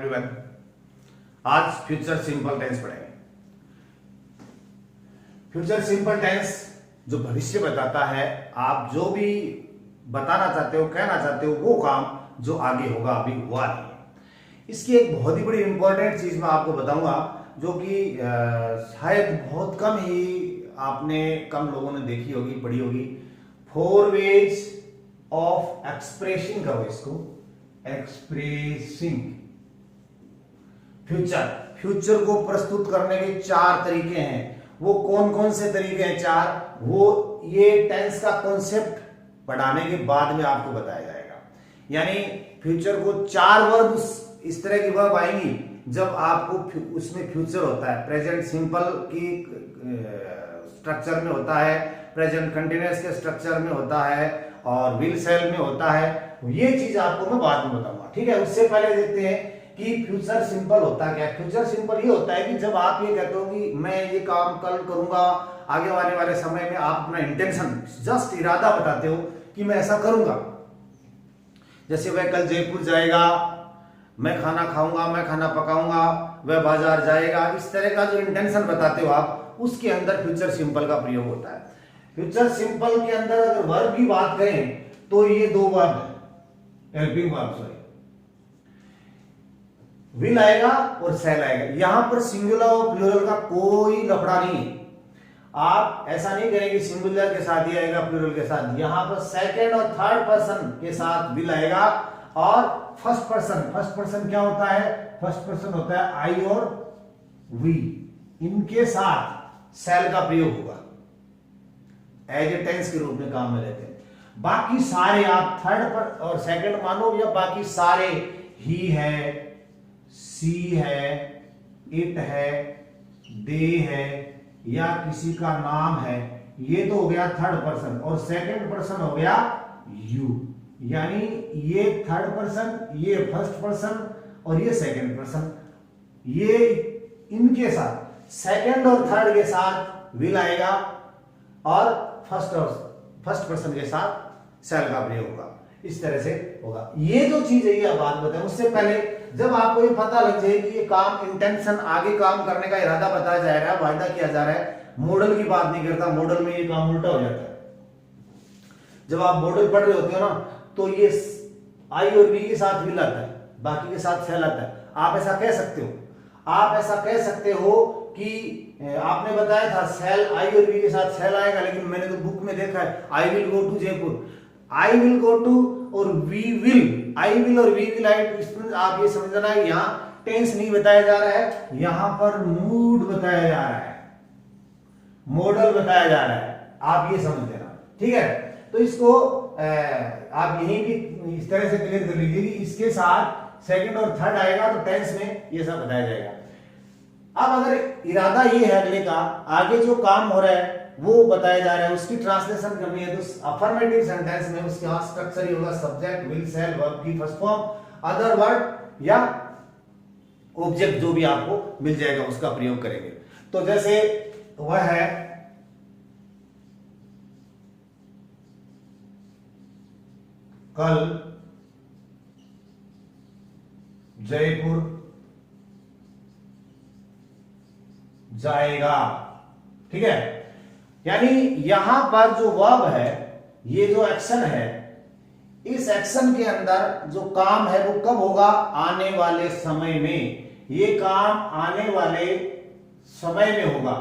Everyone. आज future simple tense पढ़ेंगे। Future simple tense जो भविष्य बताता है, आप जो भी बताना चाहते हो, कहना चाहते हो, वो काम जो आगे होगा, अभी हुआ नहीं है। इसकी एक बहुत ही बड़ी इंपॉर्टेंट चीज मैं आपको बताऊंगा, जो कि शायद बहुत कम लोगों ने देखी होगी, पढ़ी होगी। 4 वेज ऑफ एक्सप्रेसिंग करो इसको, एक्सप्रेसिंग फ्यूचर को प्रस्तुत करने के 4 तरीके हैं। वो कौन कौन से तरीके हैं 4, वो ये टेंस का कॉन्सेप्ट पढ़ाने के बाद में आपको बताया जाएगा। यानी फ्यूचर को 4 वर्ब, इस तरह की वर्ब आएंगी जब आपको उसमें फ्यूचर होता है। प्रेजेंट सिंपल की स्ट्रक्चर में होता है, प्रेजेंट कंटिन्यूअस के स्ट्रक्चर में होता है, और विल सेल में होता है। ये चीज आपको मैं बाद में बताऊंगा, ठीक है। उससे पहले देखते हैं कि फ्यूचर सिंपल होता क्या है। फ्यूचर सिंपल ये होता है कि जब आप ये कहते हो कि मैं ये काम कल करूंगा, आगे आने वाले समय में आप अपना इंटेंशन, जस्ट इरादा बताते हो कि मैं ऐसा करूंगा। जैसे वह कल जयपुर जाएगा, मैं खाना खाऊंगा, मैं खाना पकाऊंगा, वह बाजार जाएगा, इस तरह का जो इंटेंशन बताते हो आप, उसके अंदर फ्यूचर सिंपल का प्रयोग होता है। फ्यूचर सिंपल के अंदर अगर वर्ब की बात करें तो ये 2 वर्ब है, हेल्पिंग वर्ब, सॉरी, विल आएगा और सेल आएगा। यहां पर सिंगुलर और प्लूरल का कोई लफड़ा नहीं है। आप ऐसा नहीं करेंगे सिंगुलर के साथ ही आएगा, प्लूरल के साथ। यहां पर सेकंड और थर्ड पर्सन के साथ विल आएगा, और फर्स्ट पर्सन क्या होता है? फर्स्ट पर्सन होता है आई और वी, इनके साथ सेल का प्रयोग होगा, एज ए टेंस के रूप में काम में लेते हैं। बाकी सारे आप थर्ड पर और सेकंड मानो, या बाकी सारे ही है, सी है, इट है, दे है, या किसी का नाम है, ये तो हो गया थर्ड पर्सन। और सेकंड पर्सन हो गया यू। यानी ये थर्ड पर्सन, ये फर्स्ट पर्सन, और ये सेकंड पर्सन, ये इनके साथ सेकंड और थर्ड के साथ विल आएगा, और फर्स्ट पर्सन के साथ सेल का प्रयोग होगा। इस तरह से होगा। ये जो चीज है ये आप बात बताएं, उससे पहले जब आपको ये पता लग जाए कि ये काम इंटेंशन, आगे काम करने का इरादा बताया जा रहा है, वायदा किया जा रहा है, मॉडल की बात नहीं करता, मॉडल में ये काम उल्टा हो जाता है। जब आप मॉडल पढ़ रहे होते हो ना, तो ये आई और बी के साथ विल आता है, बाकी के साथ सेल आता है। आप ऐसा कह सकते हो कि आपने बताया था सेल आई और बी के साथ सेल आएगा, लेकिन मैंने तो बुक में देखा है I will go to Jaipur, I will go to और वी विल, आई विल और वी विल आई टू। इसमें आप ये समझना है, यहाँ टेंस नहीं बताया जा रहा है, यहां पर मूड बताया जा रहा है, मॉडल बताया जा रहा है। आप ये समझ लेना, ठीक है। तो इसको आप यहीं भी इस तरह से क्लियर कर लीजिए कि इसके साथ सेकंड और थर्ड आएगा तो टेंस में ये सब बताया जाएगा। अब अगर इरादा ये है अगले का, आगे जो काम हो रहा है वो बताया जा रहा है, उसकी ट्रांसलेशन करनी है, तो अफर्मेटिव सेंटेंस में उसका स्ट्रक्चर ही होगा सब्जेक्ट, विल, सेल, वर्ब की फर्स्ट फॉर्म, अदर वर्ड या ऑब्जेक्ट जो भी आपको मिल जाएगा उसका प्रयोग करेंगे। तो जैसे वह है कल जयपुर जाएगा, ठीक है। यानी यहां पर जो वर्ब है, ये जो एक्शन है, इस एक्शन के अंदर जो काम है वो कब होगा? आने वाले समय में। ये काम आने वाले समय में होगा,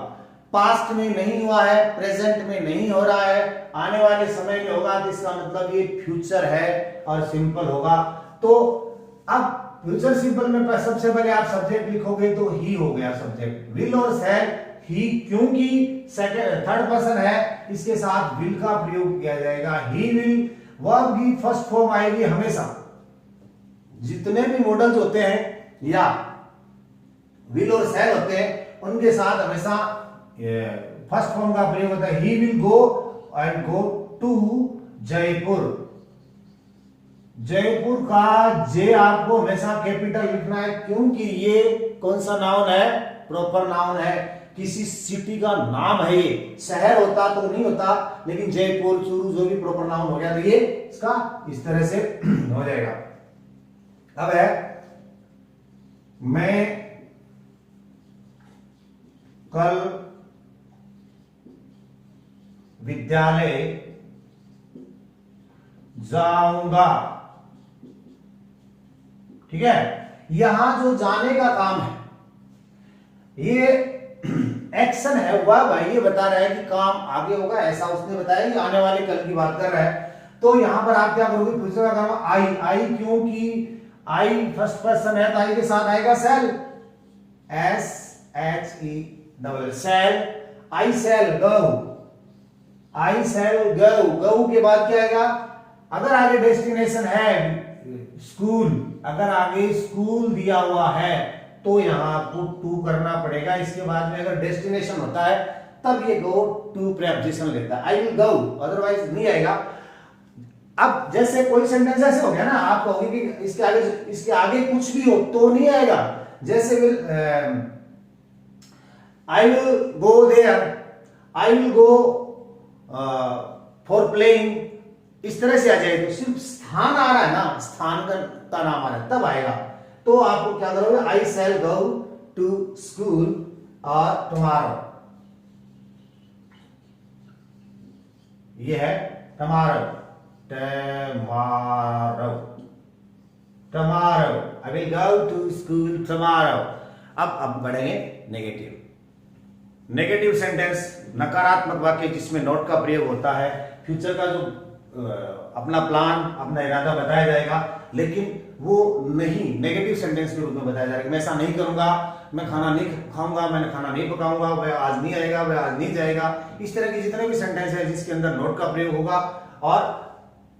पास्ट में नहीं हुआ है, प्रेजेंट में नहीं हो रहा है, आने वाले समय में होगा। तो इसका मतलब ये फ्यूचर है और सिंपल होगा। तो अब फ्यूचर सिंपल में सबसे पहले आप सब्जेक्ट लिखोगे तो ही हो गया सब्जेक्ट, विल और सेल ही, क्योंकि थर्ड पर्सन है, इसके साथ विल का प्रयोग किया जाएगा। ही विल, वर्ब की फर्स्ट फॉर्म आएगी हमेशा। जितने भी मॉडल्स होते हैं या विल और सेल होते हैं, उनके साथ हमेशा फर्स्ट फॉर्म का प्रयोग होता है। He will go and go to Jaipur. Jaipur का जे आपको हमेशा कैपिटल लिखना है, क्योंकि ये कौन सा नाउन है? प्रॉपर नाउन है, किसी सिटी का नाम है। ये शहर होता तो नहीं होता, लेकिन जयपुर, चूरू जो भी प्रॉपर नाउन हो गया तो ये इसका इस तरह से हो जाएगा। अब है मैं कल विद्यालय जाऊंगा। ठीक है, यहां जो जाने का काम है ये एक्शन है, हुआ भाई, ये बता रहा है कि काम आगे होगा, ऐसा उसने बताया कि आने वाले कल की बात कर रहा है। तो यहां पर आप क्या करोगे, फ्यूचर का काम आई, आई क्योंकि आई फर्स्ट पर्सन है तो आई के साथ आएगा sell, S H E double sell, I sell go, I sell go, go के बाद क्या आएगा, अगर आगे डेस्टिनेशन है स्कूल, अगर आगे स्कूल दिया हुआ है तो यहां आपको टू करना पड़ेगा। इसके बाद में अगर डेस्टिनेशन होता है तब ये गो टू प्रेपोजिशन लेता है, आई विल गो, अदरवाइज नहीं आएगा। अब जैसे कोई सेंटेंस ऐसे हो गया ना, आप कहोगे कि इसके आगे कुछ भी हो तो नहीं आएगा, जैसे will, I will go there, I will go for playing, इस तरह से आ जाएगा। तो सिर्फ स्थान आ रहा है ना, स्थान का नाम आ रहा है तब आएगा। तो आपको क्या करोगे, I shall go to school और टुमारो, ये है tomorrow, tomorrow, tomorrow, I will go to school tomorrow. अब बढ़ेंगे नेगेटिव। नेगेटिव सेंटेंस नकारात्मक वाक्य जिसमें नॉट का प्रयोग होता है, फ्यूचर का जो अपना प्लान, अपना इरादा बताया जाएगा, लेकिन वो नहीं नेगेटिव सेंटेंस के रूप में बताया जाएगा। मैं ऐसा नहीं करूंगा, मैं खाना नहीं खाऊंगा, मैंने खाना नहीं पकाऊंगा, वह आज नहीं आएगा, वह आज नहीं जाएगा। इस तरह के जितने भी सेंटेंस है जिसके अंदर नॉट का प्रयोग होगा और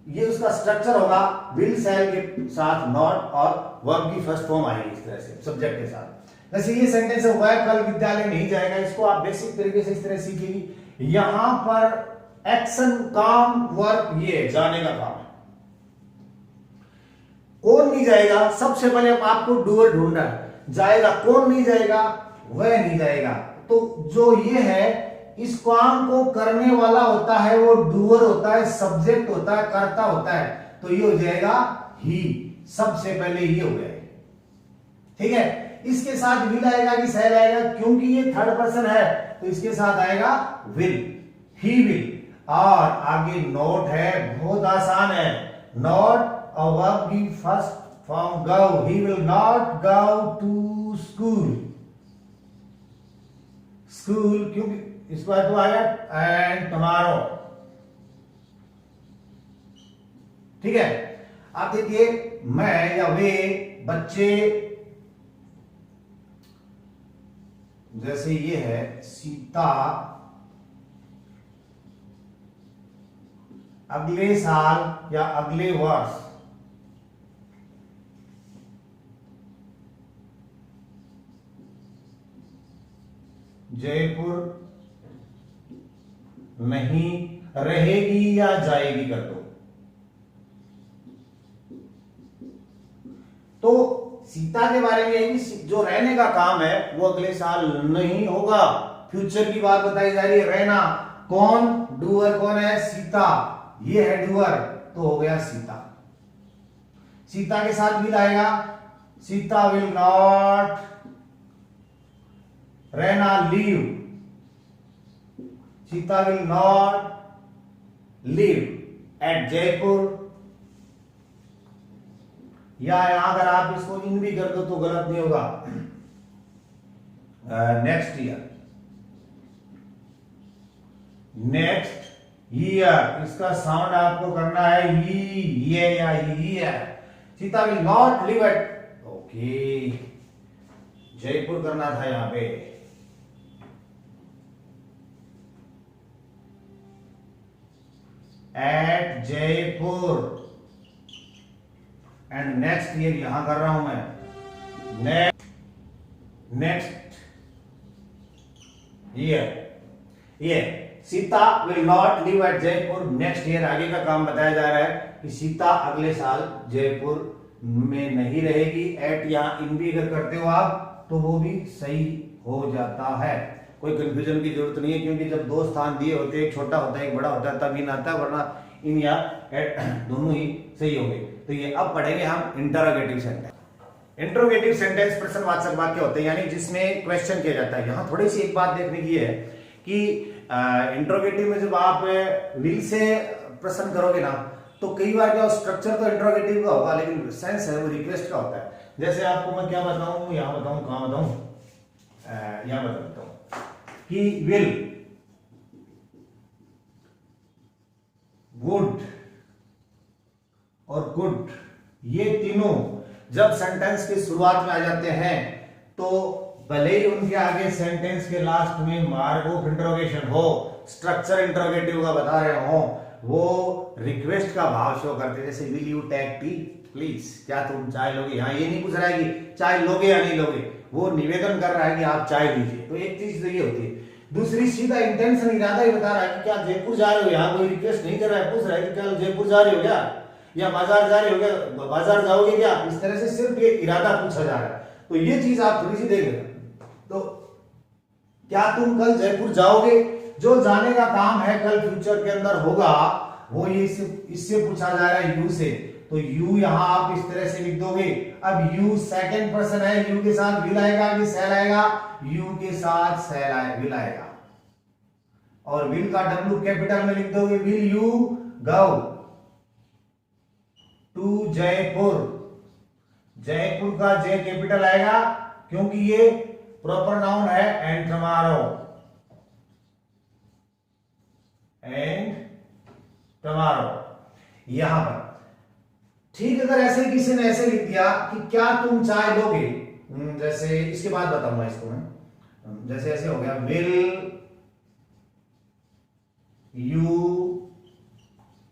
ये उसका स्ट्रक्चर होगा, विल शैल के साथ नॉट और वर्ब की फर्स्ट फॉर्म आएगी इस तरह से सब्जेक्ट के साथ। वैसे ये सेंटेंस हुआ है कल विद्यालय नहीं जाएगा, इसको आप बेसिक तरीके से इस तरह सीखेंगे। यहां पर एक्शन, काम, वर्ब, ये जाने का काम है। कौन नहीं जाएगा, सबसे पहले आपको डूअर ढूंढना है। जाएगा कौन, नहीं जाएगा वह नहीं जाएगा। तो जो ये है, इस काम को करने वाला होता है वो डूअर होता है, सब्जेक्ट होता है, कर्ता होता है, तो ये हो जाएगा ही, सबसे पहले ये हो गया। ठीक है, इसके साथ विल आएगा कि शैल आएगा, क्योंकि ये थर्ड पर्सन है तो इसके साथ आएगा विल, ही विल। और आगे नोट है, बहुत आसान है, नॉट और वर्ब की first form go, he will not go to school, school क्योंकि इसके बाद तो आया एंड टुमारो। ठीक है, आप देखिए, मैं या वे बच्चे, जैसे ये है सीता अगले साल या अगले वर्ष जयपुर नहीं रहेगी या जाएगी कर दो। तो सीता के बारे में जो रहने का काम है वो अगले साल नहीं होगा, फ्यूचर की बात बताई जा रही है। रहना कौन, डूअर कौन है, सीता, ये है डूअर, तो हो गया सीता। सीता के साथ विल आएगा, सीता विल नॉट रहना leave, Sita will not live at Jaipur. या अगर आप इसको इन भी कर दो तो गलत नहीं होगा, नेक्स्ट ईयर, नेक्स्ट ईयर, इसका साउंड आपको करना है ये या year. Sita will not live at, okay, Jaipur करना था यहां पे। At Jaipur and next year यहां कर रहा हूं मैं, नेक्स्ट ईयर। ये Sita will not live at Jaipur next year, आगे का काम बताया जा रहा है कि सीता अगले साल जयपुर में नहीं रहेगी। एट यहां इन भी अगर करते हो आप तो वो भी सही हो जाता है, कोई कंफ्यूजन की जरूरत नहीं है, क्योंकि जब दो स्थान दिए होते हैं, एक छोटा होता है एक बड़ा होता है, तब इन आता है, वरना इन या एट दोनों ही सही होंगे। तो ये अब पढ़ेंगे हम इंटरोगेटिव सेंटेंस। इंट्रोगेटिव सेंटेंस प्रश्नवाचक वाक्य होते हैं, यानी जिसमें क्वेश्चन किया जाता है। यहां थोड़ी सी एक बात देखने की है कि इंट्रोगेटिव में जब आप विल से प्रश्न करोगे ना, तो कई बार क्या स्ट्रक्चर तो इंट्रोगेटिव का होगा, लेकिन सेंस है वो रिक्वेस्ट का होता है। जैसे आपको मैं क्या बताऊं, यहां बताऊं, कहां बताऊं, यहां बताता हूं कि विल, गुड और गुड, ये तीनों जब सेंटेंस की शुरुआत में आ जाते हैं तो भले ही उनके आगे सेंटेंस के लास्ट में मार्क ऑफ इंट्रोगेशन हो, स्ट्रक्चर इंट्रोगेटिव का बता रहे हो, वो रिक्वेस्ट का भाव शो करते हैं। जैसे will you take tea please, क्या तुम चाय लोगे। यहाँ ये नहीं पूछ रहा है कि चाय लोगे या नहीं लोगे, वो निवेदन कर रहा है कि आप चाय लीजिए। तो एक चीज तो ये होती है। दूसरी सीधा इंटेंशन, इरादा ही बता रहा है कि क्या जयपुर जा रहे हो, यहाँ कोई रिक्वेस्ट नहीं कर रहा है, पूछ रहा है कि क्या जयपुर जा रहे हो क्या, या बाजार जा रहे हो क्या, बाजार जाओगे क्या। इस तरह से सिर्फ ये इरादा पूछा जा रहा है। तो ये चीज आप थोड़ी सी देख लेना। तो क्या तुम कल जयपुर जाओगे, जो जाने का काम है कल फ्यूचर के अंदर होगा, वो ये इससे पूछा जा रहा है यू से। तो यू यहां आप इस तरह से लिख दोगे। अब यू सेकंड पर्सन है, यू के साथ विल आएगा कि सेल आएगा, यू के साथ सेल विल आएगा। और विल का डब्ल्यू कैपिटल में लिख दोगे, will you go to Jaipur. Jaipur का जे कैपिटल आएगा क्योंकि ये प्रॉपर नाउन है। एंड टुमारो, एंड टुमारो यहां पर। ठीक, अगर ऐसे किसी ने ऐसे लिख दिया कि क्या तुम चाय लोगे, जैसे इसके बाद बताऊंगा इसको मैं। जैसे ऐसे हो गया, विल यू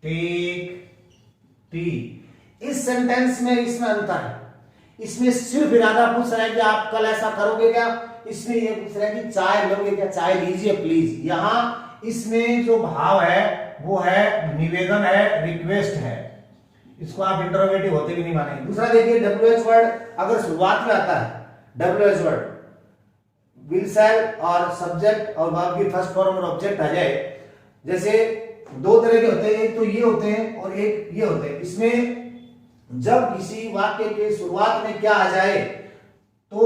टेक टी। इस सेंटेंस में इसमें अंतर है। इसमें सिर्फ इरादा पूछ रहा है कि आप कल ऐसा करोगे क्या, इसमें ये पूछ रहा है कि चाय लोगे क्या, चाय लीजिए प्लीज। यहां इसमें जो भाव है वो है निवेदन है, रिक्वेस्ट है। इसको आप इंटरोगेटिव होते भी नहीं मानेंगे। दूसरा देखिए, WH वर्ड अगर शुरुआत में आता है, WH वर्ड विल सेल और सब्जेक्ट और वर्ब की फर्स्ट फॉर्म और ऑब्जेक्ट आ जाए। जैसे दो तरह के होते हैं, एक तो ये होते हैं और एक ये होते हैं। इसमें जब किसी वाक्य के शुरुआत में क्या आ जाए तो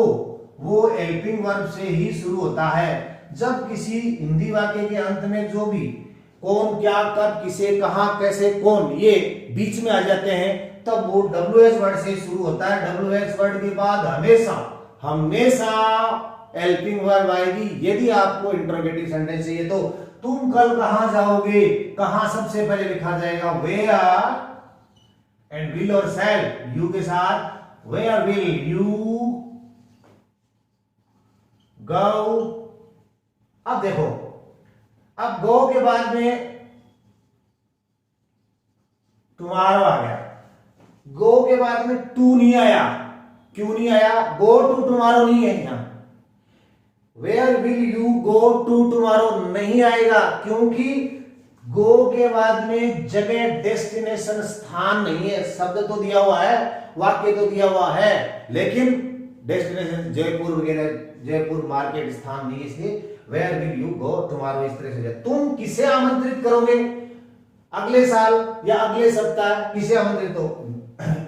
वो हेल्पिंग वर्ब से ही शुरू होता है। जब किसी हिंदी वाक्य के अंत में जो भी कौन, क्या, कब, किसे, कहां, कैसे, कौन, ये बीच में आ जाते हैं, तब वो WH वर्ड से शुरू होता है। WH वर्ड के बाद हमेशा हमेशा हेल्पिंग वर्ब आएगी। यदि आपको इंटरोगेटिव सेंटेंस चाहिए तो तुम कल कहां जाओगे, कहां सबसे पहले लिखा जाएगा वेयर, एंड विल और शैल यू के साथ, वेयर विल यू गो। अब देखो, अब गो के बाद में टुमारो आ गया। गो के बाद में टू नहीं आया। क्यों नहीं आया? गो टू टुमारो नहीं है यहां। Where will you go to tomorrow नहीं आएगा, क्योंकि गो के बाद में जगह, डेस्टिनेशन, स्थान नहीं है। शब्द तो दिया हुआ है, वाक्य तो दिया हुआ है, लेकिन डेस्टिनेशन जयपुर वगैरह, जयपुर मार्केट स्थान नहीं। इसलिए where will you go tomorrow इस तरह से। तुम किसे आमंत्रित करोगे अगले साल या अगले सप्ताह, किसे आमंत्रित हो,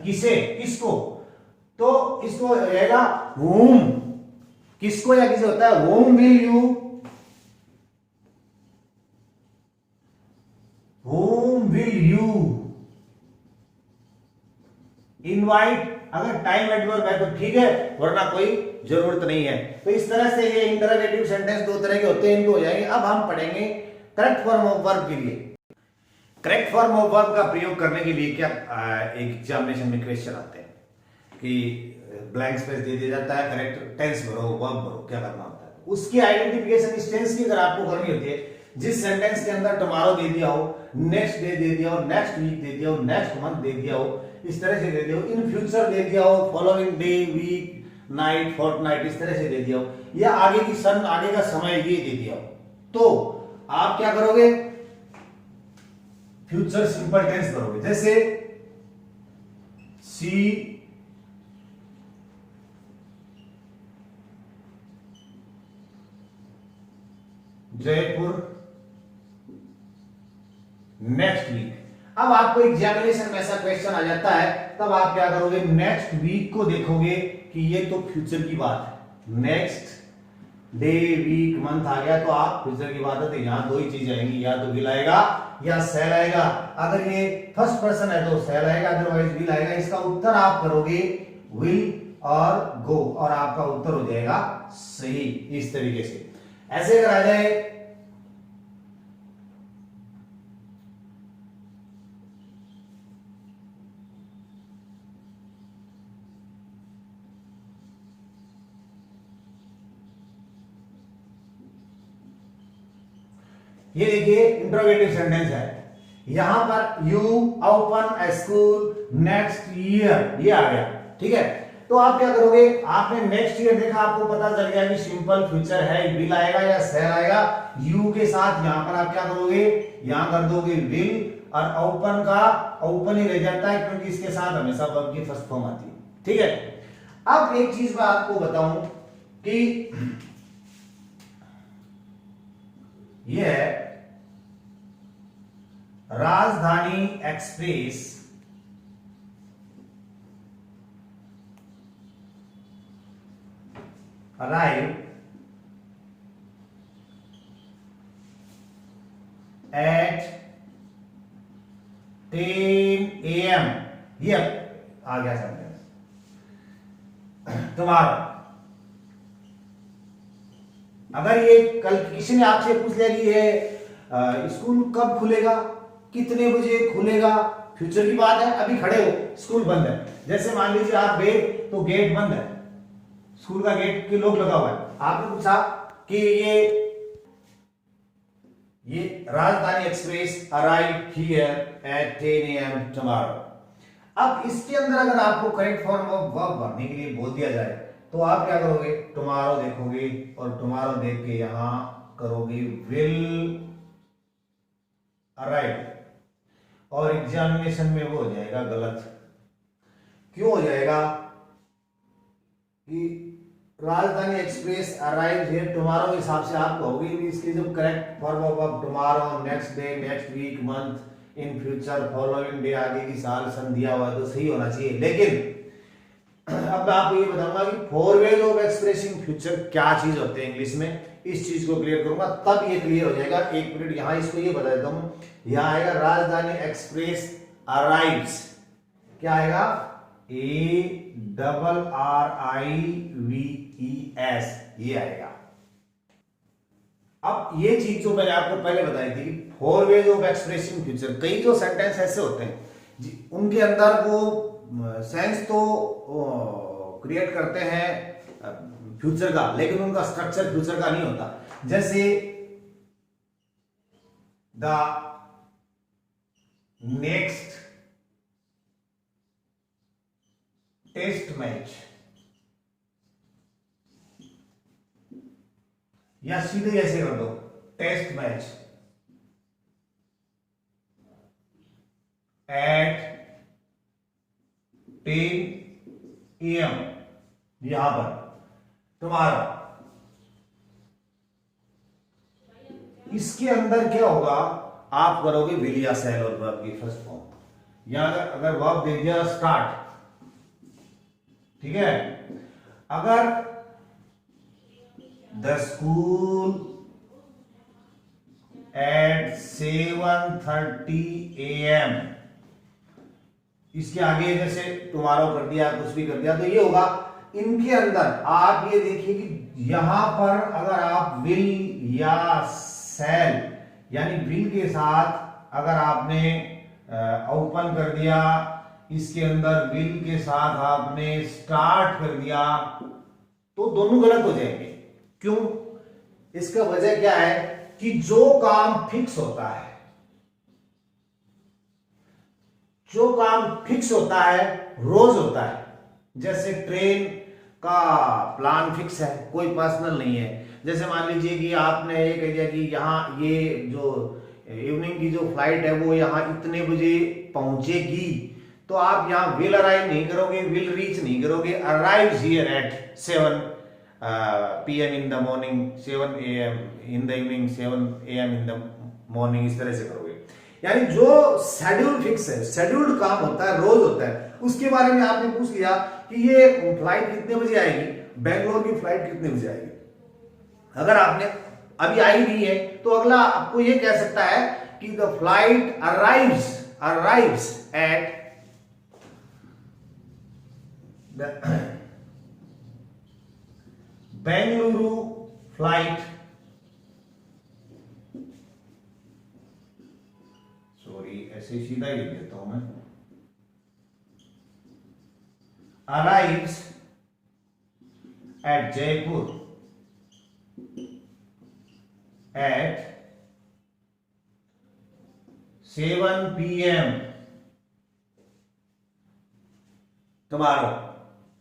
किसे, किसको, तो इसको रहेगा whom, किसको या किसे होता है whom will you, whom will you invite। अगर टाइम एडवर्ब है तो ठीक है, वरना कोई जरूरत नहीं है। तो इस तरह से ये इंटरोगेटिव सेंटेंस दो तरह के होते हैं, इनको हो जाएंगे। अब हम पढ़ेंगे करेक्ट फॉर्म ऑफ वर्ब के लिए। करेक्ट फॉर्म ऑफ वर्ब का प्रयोग करने के लिए क्या एक एग्जामिनेशन में क्वेश्चन आते हैं कि ब्लैंक स्पेस दे दिया जाता है, करेक्ट टेंस भरो, वर्ब भरो, क्या करना होता है। उसकी आइडेंटिफिकेशन इस टेंस की अगर आपको करनी होती है, जिस सेंटेंस के अंदर टुमारो दे दिया हो, नेक्स्ट डे दे दिया हो, नेक्स्ट वीक दे दिया हो, नेक्स्ट मंथ दे दिया हो, इस तरह से दे दिया हो, इन फ्यूचर दे दिया हो, following day, week, night, fortnight, इस तरह से दे दिया हो, या आगे की सन, आगे का समय ये दे दिया हो, तो आप क्या करोगे, फ्यूचर सिंपल टेंस करोगे। जैसे सी जयपुर नेक्स्ट वीक। अब आपको एग्जामिनेशन में ऐसा क्वेश्चन आ जाता है, तब आप क्या करोगे, नेक्स्ट वीक को देखोगे कि ये तो फ्यूचर की बात है, नेक्स्ट डे वीक मंथ आ गया तो आप फ्यूचर की बात है, तो यहां दो ही चीज आएंगी, या तो विल आएगा या सेल आएगा। अगर ये फर्स्ट पर्सन है तो सेल आएगा, अदरवाइज विल आएगा। इसका उत्तर आप करोगे विल और गो, और आपका उत्तर हो जाएगा सही। इस तरीके से ऐसे अगर आ जाए ये देखिए इंट्रोगेटिव सेंटेंस है, यहां पर you open A school next year, ये आ गया, ठीक है। तो आप क्या करोगे, आपने नेक्स्ट ईयर देखा, आपको पता चल गया कि सिंपल फ्यूचर है, विल आएगा या सेल आएगा। यू के साथ यहां पर आप क्या करोगे, यहां कर दोगे विल, और ओपन का ओपन ही रह जाता है क्योंकि इसके साथ हमेशा वर्ब की फर्स्ट फॉर्म आती है, ठीक है। अब एक चीज मैं आपको बताऊं कि यह है राजधानी एक्सप्रेस arrived at 10 AM, ये आ गया सेंटेंस तुम्हारा। अगर ये कल किसी ने आपसे पूछ लिया कि ये स्कूल कब खुलेगा, कितने बजे खुलेगा, फ्यूचर की बात है, अभी खड़े हो, स्कूल बंद है। जैसे मान लीजिए आप गए तो गेट बंद है, स्कूल का गेट के लॉक लगा हुआ है, आपने पूछा कि ये राजधानी express arrive here eight 10 AM tomorrow. अब इसके अंदर अगर आपको करेक्ट फॉर्म ऑफ वर्ब भरने के लिए बोल दिया जाए तो आप क्या करोगे, टुमारो देखोगे और टुमारो देख के यहां करोगे विल अराइव, और एग्जामिनेशन में वो हो जाएगा गलत। क्यों हो जाएगा कि राजधानी एक्सप्रेस अराइव हियर टुमारो के हिसाब से आप कहोगे इसके जो correct form of tomorrow, next day, next week, month, in future, following day, आगे की साल, सन दिया हुआ तो सही होना चाहिए। लेकिन अब मैं आपको ये बताऊंगा कि four ways of expressing future क्या चीज होते हैं इंग्लिश में, इस चीज को क्लियर करूंगा तब ये क्लियर हो जाएगा। एक मिनट यहां इसको ये बता देता हूं, यहां आएगा राजधानी एक्सप्रेस अराइव्स, क्या आएगा, ARRIVES, ये आएगा। अब ये चीज जो मैंने आपको पहले बताई थी कि four ways of expressing future, कई जो सेंटेंस ऐसे होते हैं उनके अंदर वो सेंस तो क्रिएट करते हैं फ्यूचर का, लेकिन उनका स्ट्रक्चर फ्यूचर का नहीं होता। जैसे द नेक्स्ट टेस्ट मैच, या सीधे ऐसे कर दो टेस्ट मैच एट 10 AM, यहां पर तुम्हारा, इसके अंदर क्या होगा, आप करोगे विल या सेल और वर्ब की फर्स्ट फॉर्म। यहां अगर वर्ब दे दिया स्टार्ट, ठीक है। अगर द स्कूल एट 7:30 AM, इसके आगे जैसे टुमारो कर दिया, कुछ भी कर दिया, तो ये होगा। इनके अंदर आप ये देखिए कि यहां पर अगर आप विल या सेल, यानी विल के साथ अगर आपने ओपन कर दिया, इसके अंदर विल के साथ आपने स्टार्ट कर दिया, तो दोनों गलत हो जाएंगे। क्यों? इसका वजह क्या है कि जो काम फिक्स होता है, जो काम फिक्स होता है रोज होता है, जैसे ट्रेन का प्लान फिक्स है, कोई पर्सनल नहीं है। जैसे मान लीजिए कि आपने ये कह दिया कि यहाँ ये जो इवनिंग की जो फ्लाइट है वो यहाँ इतने बजे पहुंचेगी, तो आप यहाँ विल अराइव नहीं करोगे, विल रीच नहीं करोगे, arrives here eight 7 PM in the morning, 7 AM in the evening, 7 AM in the morning, इस तरह से करोगे। यानी जो शेड्यूल फिक्स है, शेड्यूल्ड काम होता है, रोज होता है, उसके बारे में आपने पूछ लिया कि ये फ्लाइट कितने बजे आएगी, बेंगलोर की फ्लाइट कितने बजे आएगी। अगर आपने अभी आई नहीं है तो अगला आपको ये कह सकता है कि the flight arrives eight Bengaluru flight, sorry ऐसे सीधा ही लिख देता हूं मैं, arrives at Jaipur at 7 PM tomorrow।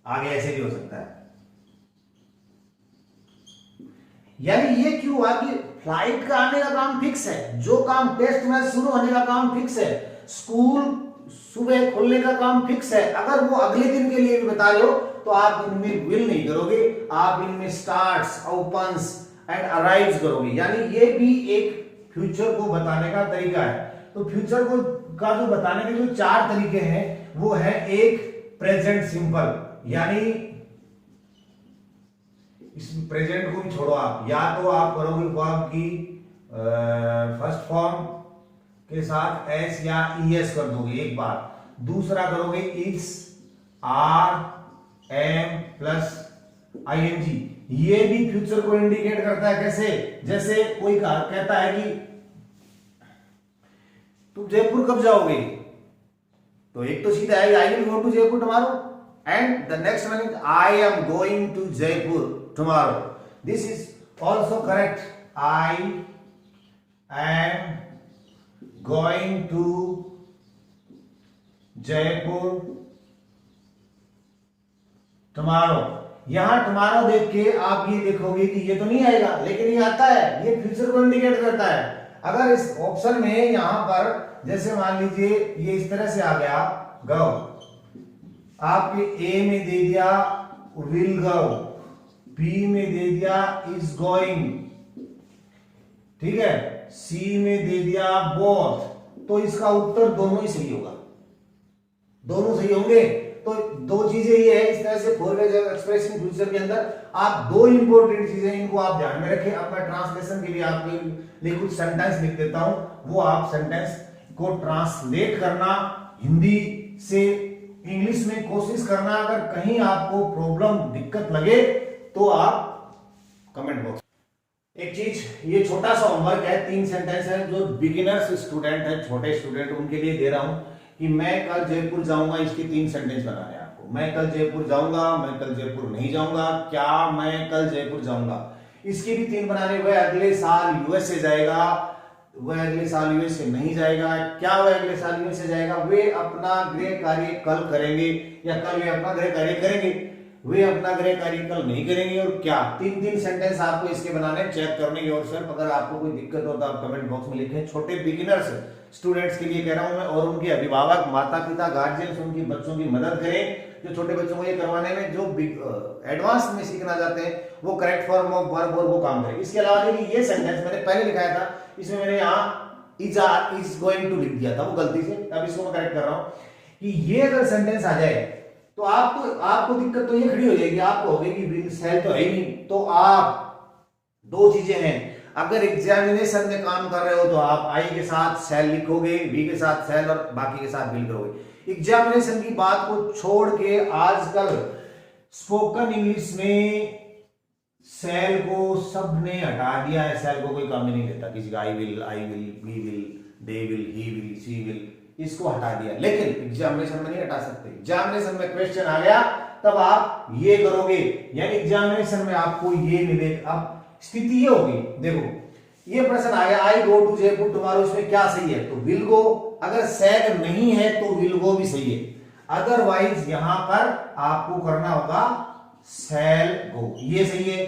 आगे ऐसे भी हो सकता है। यानी ये क्यों हुआ कि फ्लाइट का आने का काम फिक्स है, जो काम टेस्ट मैच शुरू होने का काम फिक्स है, स्कूल सुबह खुलने का काम फिक्स है। अगर वो अगले दिन के लिए भी बता रहे हो तो आप इनमें विल नहीं करोगे, आप इनमें स्टार्ट्स, ओपन्स एंड अराइव्स करोगे। यानी ये भी एक फ्यूचर को बताने का तरीका है। तो फ्यूचर को का जो बताने के जो चार तरीके हैं वो है, एक प्रेजेंट सिंपल, यानी इस प्रेजेंट को भी छोड़ो आप, या तो आप करोगे वर्ब की फर्स्ट फॉर्म के साथ एस या ईएस कर दोगे एक बार, दूसरा करोगे इस आर एम प्लस आईएनजी। ये भी फ्यूचर को इंडिकेट करता है। कैसे? जैसे कोई कहता है कि तुम जयपुर कब जाओगे, तो एक तो सीधा है I will go to Jaipur tomorrow, and the next one is I am going to Jaipur tomorrow. This is also correct. I am going to Jaipur tomorrow. यहां tomorrow देख के आप ये देखोगे कि ये तो नहीं आएगा, लेकिन ये आता है, ये फ्यूचर को इंडिकेट करता है। अगर इस ऑप्शन में यहां पर जैसे मान लीजिए ये इस तरह से आ गया गो, आपके ए में दे दिया विल गो, बी में दे दिया इज गोइंग, ठीक है, सी में दे दिया बोथ, तो इसका उत्तर दोनों ही सही होगा, दोनों सही होंगे। तो दो चीजें ये है, इस तरह से फॉरवर्ड एक्सप्रेशन फ्यूचर के अंदर आप दो इंपॉर्टेंट चीजें, इनको आप ध्यान में रखें। अब मैं ट्रांसलेशन के लिए आपके लिए कुछ सेंटेंस लिख देता हूं, वो आप सेंटेंस को ट्रांसलेट करना हिंदी से इंग्लिश में कोशिश करना। अगर कहीं आपको प्रॉब्लम दिक्कत लगे तो आप कमेंट बॉक्स। एक चीज, ये छोटा सा होमवर्क है, 3 सेंटेंस है जो बिगिनर्स स्टूडेंट है, छोटे स्टूडेंट, उनके लिए दे रहा हूं कि मैं कल जयपुर जाऊंगा, इसके 3 सेंटेंस बनाने हैं आपको। मैं कल जयपुर जाऊंगा, मैं कल जयपुर नहीं जाऊंगा, क्या मैं कल जयपुर जाऊंगा, इसके भी 3 बनाने। वह अगले साल यूएसए जाएगा, वह अगले साल यूएसए नहीं जाएगा, क्या वह अगले साल यूएसए जाएगा, वे अपना गृह कार्य कल करेंगे, या कल वे अपना गृह कार्य करेंगे, वे अपना गृह कार्य कल नहीं करेंगे, और क्या। 3 सेंटेंस आपको इसके बनाने, चेक करने की। और सर अगर आपको कोई दिक्कत हो तो आप कमेंट बॉक्स में लिखें। छोटे बिगिनर्स स्टूडेंट्स के लिए कह रहा हूं मैं, और उनके अभिभावक, माता पिता, गार्जियंस उनकी बच्चों की मदद करें, जो छोटे बच्चों को ये करवाने में जो एडवांस में सीखना चाहते हैं, वो करेक्ट फॉर्म ऑफ वर्ब और वो काम करें। इसके अलावा ये सेंटेंस मैंने पहले लिखाया था, इसमें मैंने यहाँ इज गोइंग टू लिख दिया था, वो गलती से, अब इसको मैं करेक्ट कर रहा हूं कि ये अगर सेंटेंस आ जाए तो आपको दिक्कत तो ये खड़ी हो जाएगी, आपको होगी कि विल सेल तो है ही नहीं। तो आप दो चीजें हैं, अगर एग्जामिनेशन में काम कर रहे हो तो आप आई के साथ सेल लिखोगे, वी के साथ सेल और बाकी के साथ विल करोगे। एग्जामिनेशन की बात को छोड़ के आजकल स्पोकन इंग्लिश में सेल को सबने हटा दिया है, सेल को कोई काम ही नहीं लेता किसी का। I will, we will, they will, he will, she will, इसको हटा दिया, लेकिन एग्जामिनेशन में नहीं हटा सकते। एग्जामिनेशन में क्वेश्चन आ गया तब आप ये करोगे, यानी एग्जामिनेशन में आपको ये मिलेगा। अब स्थिति ये होगी, देखो ये प्रश्न आ गया, आई गो टू जयपुर टुमारो, इसमें क्या सही है, तो विल गो। अगर सैग नहीं है तो विल गो भी सही है, अदरवाइज यहां पर आपको करना होगा शैल गो, ये सही है।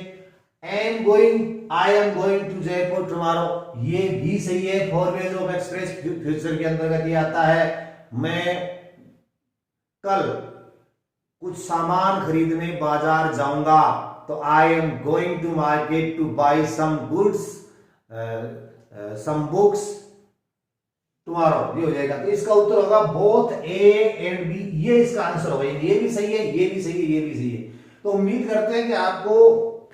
Am going, I am going to Jaipur tomorrow, ये भी सही है, फॉरवर्ड ऑफ एक्सप्रेस फ्यूचर के अंतर्गत ये आता है। मैं कल कुछ सामान खरीदने बाजार जाऊंगा, तो I am going to market to buy some goods, some books tomorrow, ये हो जाएगा। तो इसका उत्तर होगा बोथ ए एंड बी, ये इसका आंसर होगा। ये भी सही है, ये भी सही है, ये भी सही है। तो उम्मीद करते हैं कि आपको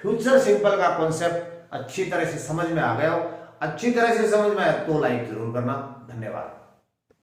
फ्यूचर सिंपल का कॉन्सेप्ट अच्छी तरह से समझ में आ गया हो। अच्छी तरह से समझ में आया तो लाइक जरूर करना। धन्यवाद।